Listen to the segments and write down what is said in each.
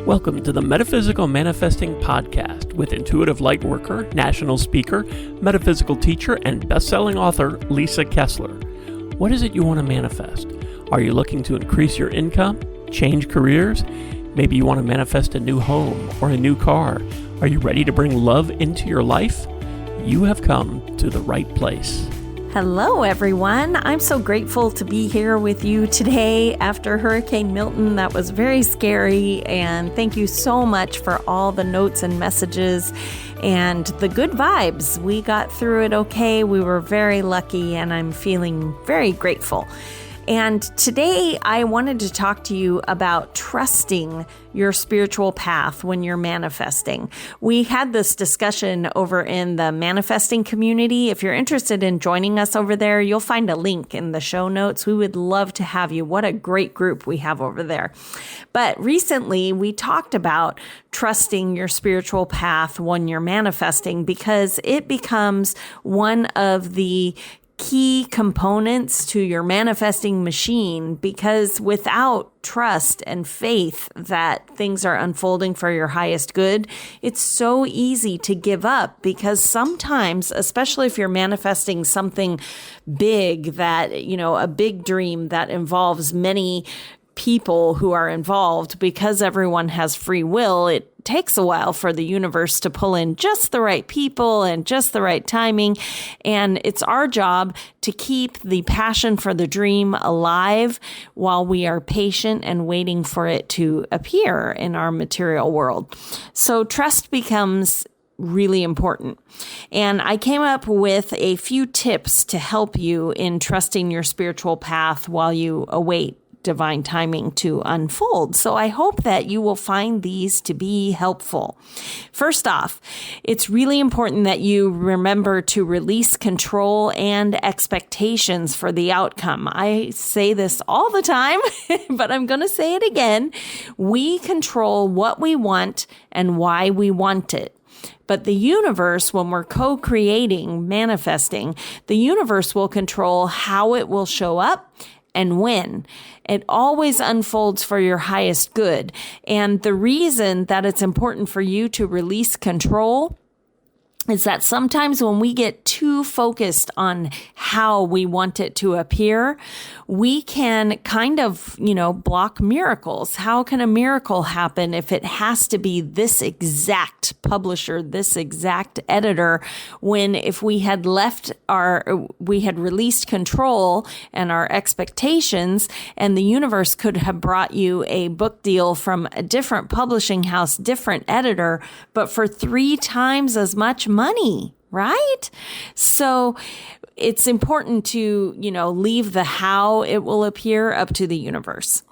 Welcome to the Metaphysical Manifesting Podcast with intuitive lightworker, national speaker, metaphysical teacher, and best-selling author Lisa Kessler. What is it you want to manifest? Are you looking to increase your income, change careers? Maybe you want to manifest a new home or a new car. Are you ready to bring love into your life? You have come to the right place. Hello, everyone. I'm so grateful to be here with you today after Hurricane Milton. That was very scary, and thank you so much for all the notes and messages and the good vibes. We got through it okay. We were very lucky, and I'm feeling very grateful. And today I wanted to talk to you about trusting your spiritual path when you're manifesting. We had this discussion over in the manifesting community. If you're interested in joining us over there, you'll find a link in the show notes. We would love to have you. What a great group we have over there. But recently we talked about trusting your spiritual path when you're manifesting because it becomes one of the key components to your manifesting machine, because without trust and faith that things are unfolding for your highest good, it's so easy to give up, because sometimes, especially if you're manifesting something big that, a big dream that involves many people who are involved, because everyone has free will, it takes a while for the universe to pull in just the right people and just the right timing. And it's our job to keep the passion for the dream alive while we are patient and waiting for it to appear in our material world. So trust becomes really important. And I came up with a few tips to help you in trusting your spiritual path while you await divine timing to unfold. So I hope that you will find these to be helpful. First off, it's really important that you remember to release control and expectations for the outcome. I say this all the time, but I'm going to say it again. We control what we want and why we want it. But the universe, when we're co-creating, manifesting, the universe will control how it will show up and when. It always unfolds for your highest good. And the reason that it's important for you to release control is that sometimes when we get too focused on how we want it to appear, we can kind of, block miracles. How can a miracle happen if it has to be this exact publisher, this exact editor, when if we had released control and our expectations, and the universe could have brought you a book deal from a different publishing house, different editor, but for 3 times as much money, right? So it's important to, leave the how it will appear up to the universe.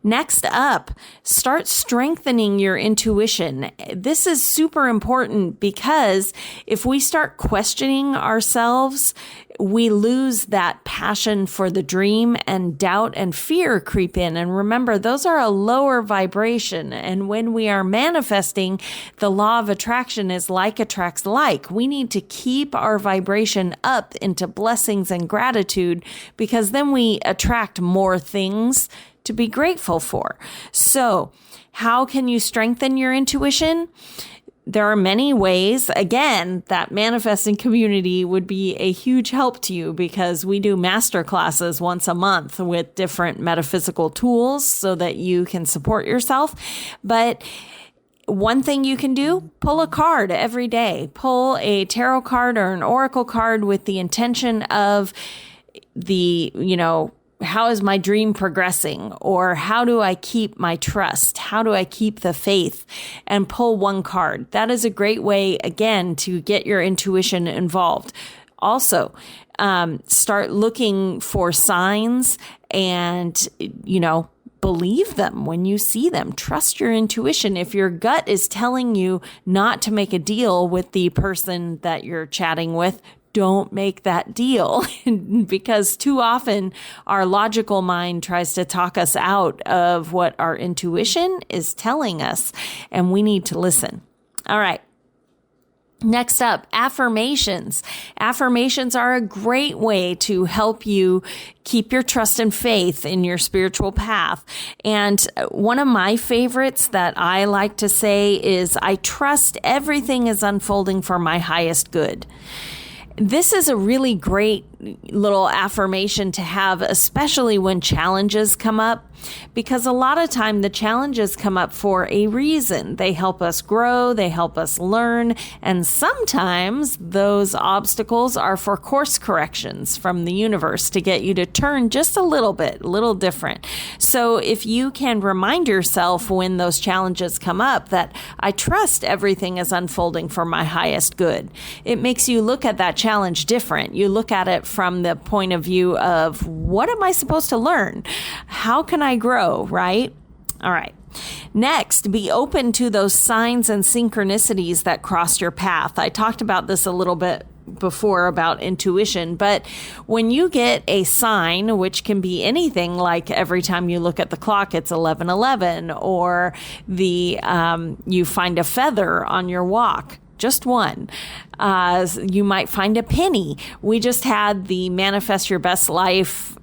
Next up, start strengthening your intuition. This is super important because if we start questioning ourselves, we lose that passion for the dream, and doubt and fear creep in. And remember, those are a lower vibration. And when we are manifesting, the law of attraction is like attracts like. We need to keep our vibration up into blessings and gratitude, because then we attract more things to be grateful for. So how can you strengthen your intuition? There are many ways. Again, that manifesting community would be a huge help to you, because we do master classes once a month with different metaphysical tools so that you can support yourself. But one thing you can do, pull a card every day. Pull a tarot card or an oracle card with the intention of how is my dream progressing? Or how do I keep my trust? How do I keep the faith? And pull one card. That is a great way, again, to get your intuition involved. Also, start looking for signs and, believe them when you see them. Trust your intuition. If your gut is telling you not to make a deal with the person that you're chatting with, don't make that deal, because too often our logical mind tries to talk us out of what our intuition is telling us, and we need to listen. All right. Next up, affirmations. Affirmations are a great way to help you keep your trust and faith in your spiritual path. And one of my favorites that I like to say is, I trust everything is unfolding for my highest good. This is a really great little affirmation to have, especially when challenges come up, because a lot of time the challenges come up for a reason. They help us grow, they help us learn, and sometimes those obstacles are for course corrections from the universe to get you to turn just a little bit, a little different. So if you can remind yourself when those challenges come up that I trust everything is unfolding for my highest good, it makes you look at that challenge different. You look at it from the point of view of, what am I supposed to learn? How can I grow, right? All right. Next, be open to those signs and synchronicities that cross your path. I talked about this a little bit before about intuition, but when you get a sign, which can be anything, like every time you look at the clock, it's 11:11, or you find a feather on your walk, just one. You might find a penny. We just had the Manifest Your Best Life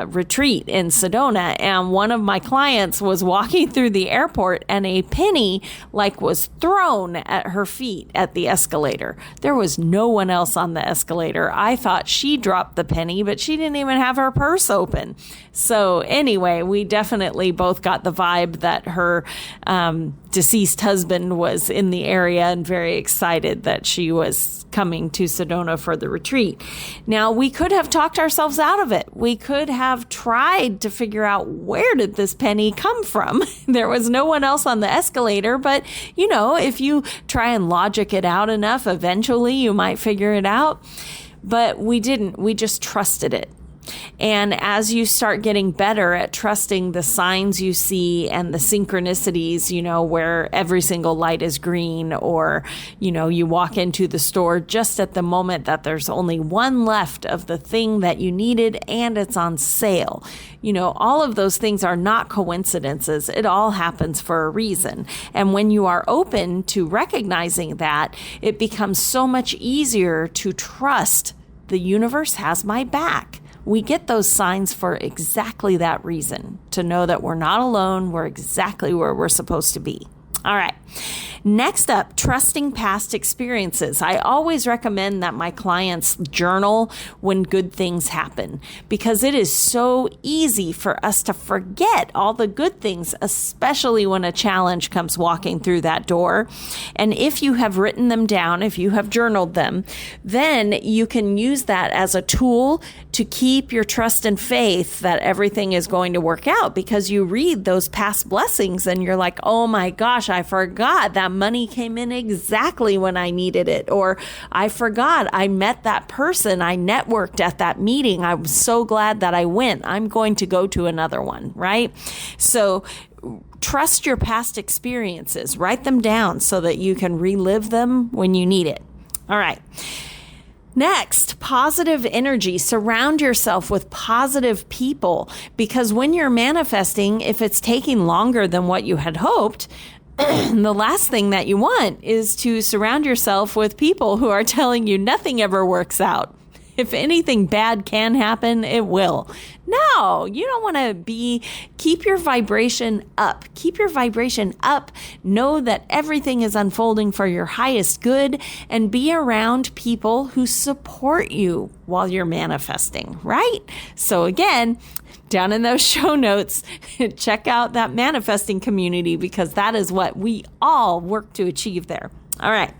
retreat in Sedona, and one of my clients was walking through the airport and a penny was thrown at her feet at the escalator. There was no one else on the escalator. I thought she dropped the penny, but she didn't even have her purse open. So anyway, we definitely both got the vibe that her deceased husband was in the area and very excited that she was coming to Sedona for the retreat. Now, we could have talked ourselves out of it. We could have tried to figure out, where did this penny come from? There was no one else on the escalator, but if you try and logic it out enough, eventually you might figure it out. But we didn't. We just trusted it. And as you start getting better at trusting the signs you see and the synchronicities, where every single light is green, or, you walk into the store just at the moment that there's only one left of the thing that you needed and it's on sale. All of those things are not coincidences. It all happens for a reason. And when you are open to recognizing that, it becomes so much easier to trust the universe has my back. We get those signs for exactly that reason, to know that we're not alone, we're exactly where we're supposed to be. All right. Next up, trusting past experiences. I always recommend that my clients journal when good things happen, because it is so easy for us to forget all the good things, especially when a challenge comes walking through that door. And if you have written them down, if you have journaled them, then you can use that as a tool to keep your trust and faith that everything is going to work out, because you read those past blessings and you're like, oh my gosh, I forgot that money came in exactly when I needed it. Or I forgot I met that person. I networked at that meeting. I'm so glad that I went. I'm going to go to another one, right? So trust your past experiences. Write them down so that you can relive them when you need it. All right. Next, positive energy. Surround yourself with positive people, because when you're manifesting, if it's taking longer than what you had hoped, the last thing that you want is to surround yourself with people who are telling you nothing ever works out. If anything bad can happen, it will. No, you don't want to keep your vibration up. Keep your vibration up. Know that everything is unfolding for your highest good, and be around people who support you while you're manifesting, right? So again, down in those show notes, check out that manifesting community, because that is what we all work to achieve there. All right.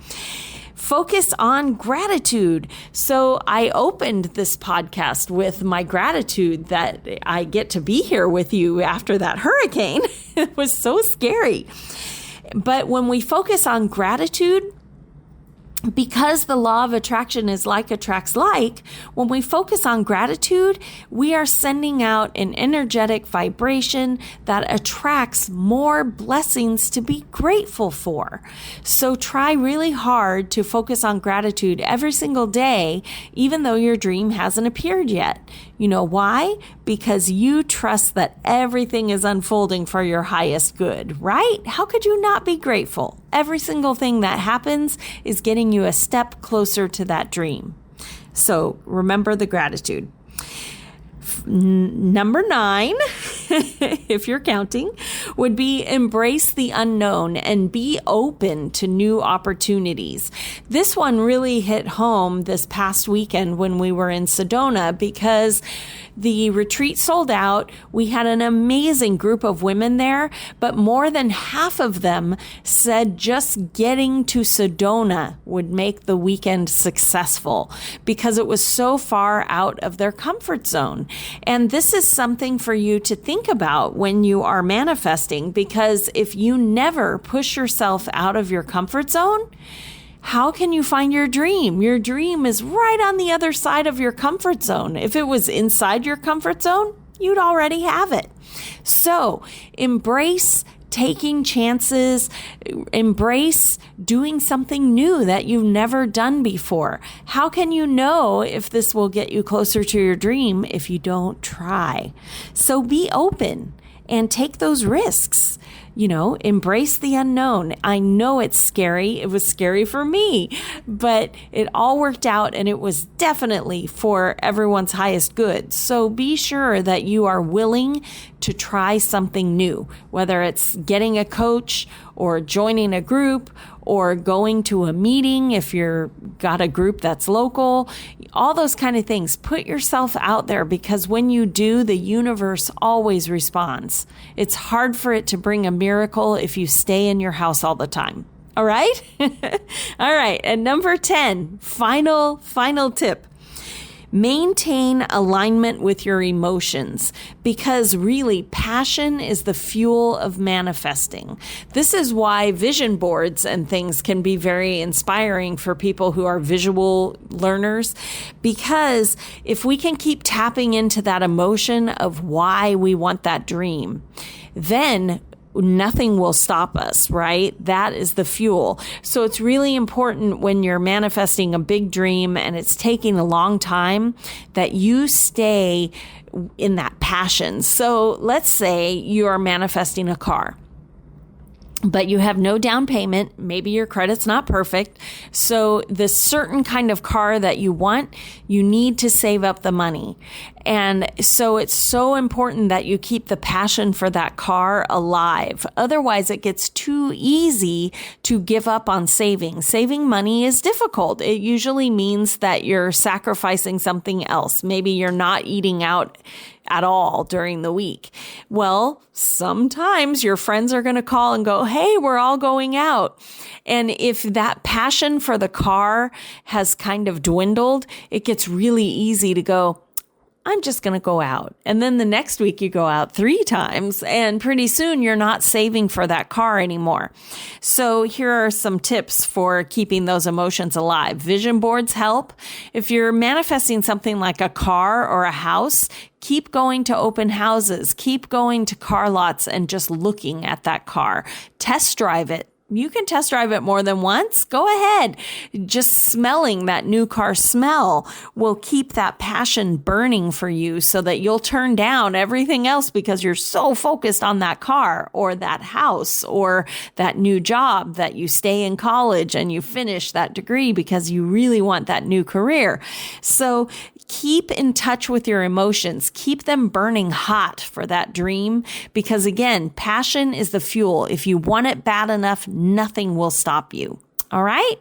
Focus on gratitude. So I opened this podcast with my gratitude that I get to be here with you after that hurricane. It was so scary. But when we focus on gratitude, because the law of attraction is like attracts like, when we focus on gratitude, we are sending out an energetic vibration that attracts more blessings to be grateful for. So try really hard to focus on gratitude every single day, even though your dream hasn't appeared yet. You know why? Because you trust that everything is unfolding for your highest good, right? How could you not be grateful? Every single thing that happens is getting you a step closer to that dream. So remember the gratitude. Number 9, if you're counting, would be embrace the unknown and be open to new opportunities. This one really hit home this past weekend when we were in Sedona because the retreat sold out. We had an amazing group of women there, but more than half of them said just getting to Sedona would make the weekend successful because it was so far out of their comfort zone. And this is something for you to think about when you are manifesting, because if you never push yourself out of your comfort zone, how can you find your dream? Your dream is right on the other side of your comfort zone. If it was inside your comfort zone, you'd already have it. So embrace taking chances, embrace doing something new that you've never done before. How can you know if this will get you closer to your dream if you don't try? So be open and take those risks. Embrace the unknown. I know it's scary. It was scary for me, but it all worked out and it was definitely for everyone's highest good. So be sure that you are willing to try something new, whether it's getting a coach or joining a group or going to a meeting if you're got a group that's local, all those kind of things. Put yourself out there, because when you do, the universe always responds. It's hard for it to bring a miracle if you stay in your house all the time. All right? All right. And number 10, final tip. Maintain alignment with your emotions, because really passion is the fuel of manifesting. This is why vision boards and things can be very inspiring for people who are visual learners, because if we can keep tapping into that emotion of why we want that dream, then nothing will stop us, right? That is the fuel. So it's really important when you're manifesting a big dream and it's taking a long time that you stay in that passion. So let's say you are manifesting a car, but you have no down payment. Maybe your credit's not perfect. So the certain kind of car that you want, you need to save up the money. And so it's so important that you keep the passion for that car alive. Otherwise, it gets too easy to give up on saving. Saving money is difficult. It usually means that you're sacrificing something else. Maybe you're not eating out at all during the week. Well, sometimes your friends are going to call and go, hey, we're all going out. And if that passion for the car has kind of dwindled, it gets really easy to go, I'm just going to go out. And then the next week you go out 3 times, and pretty soon you're not saving for that car anymore. So here are some tips for keeping those emotions alive. Vision boards help. If you're manifesting something like a car or a house, keep going to open houses, keep going to car lots and just looking at that car. Test drive it. You can test drive it more than once. Go ahead. Just smelling that new car smell will keep that passion burning for you so that you'll turn down everything else because you're so focused on that car or that house or that new job that you stay in college and you finish that degree because you really want that new career. So keep in touch with your emotions. Keep them burning hot for that dream because, again, passion is the fuel. If you want it bad enough, nothing will stop you. All right.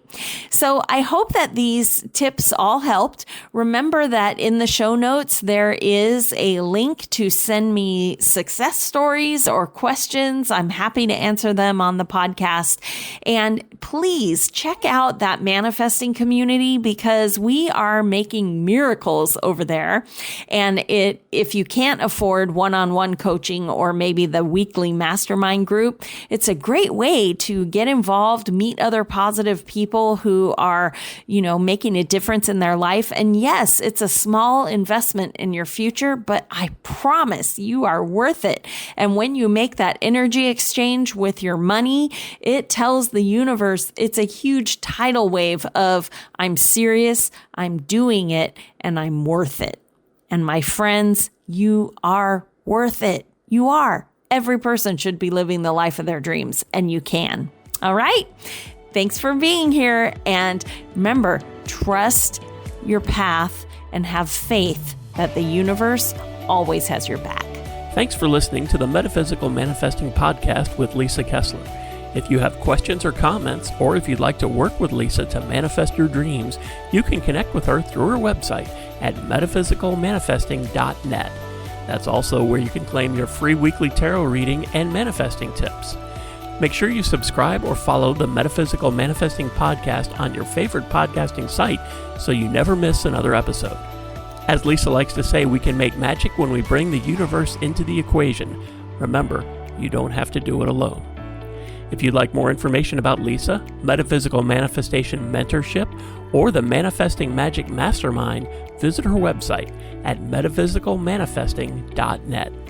So I hope that these tips all helped. Remember that in the show notes, there is a link to send me success stories or questions. I'm happy to answer them on the podcast. And please check out that manifesting community because we are making miracles over there. And if you can't afford one-on-one coaching or maybe the weekly mastermind group, it's a great way to get involved, meet other positive people who are, making a difference in their life. And yes, it's a small investment in your future, but I promise you are worth it. And when you make that energy exchange with your money, it tells the universe it's a huge tidal wave of I'm serious, I'm doing it, and I'm worth it. And my friends, you are worth it. You are. Every person should be living the life of their dreams, and you can. All right. Thanks for being here. And remember, trust your path and have faith that the universe always has your back. Thanks for listening to the Metaphysical Manifesting Podcast with Lisa Kessler. If you have questions or comments, or if you'd like to work with Lisa to manifest your dreams, you can connect with her through her website at metaphysicalmanifesting.net. That's also where you can claim your free weekly tarot reading and manifesting tips. Make sure you subscribe or follow the Metaphysical Manifesting Podcast on your favorite podcasting site so you never miss another episode. As Lisa likes to say, we can make magic when we bring the universe into the equation. Remember, you don't have to do it alone. If you'd like more information about Lisa, Metaphysical Manifestation Mentorship, or the Manifesting Magic Mastermind, visit her website at metaphysicalmanifesting.net.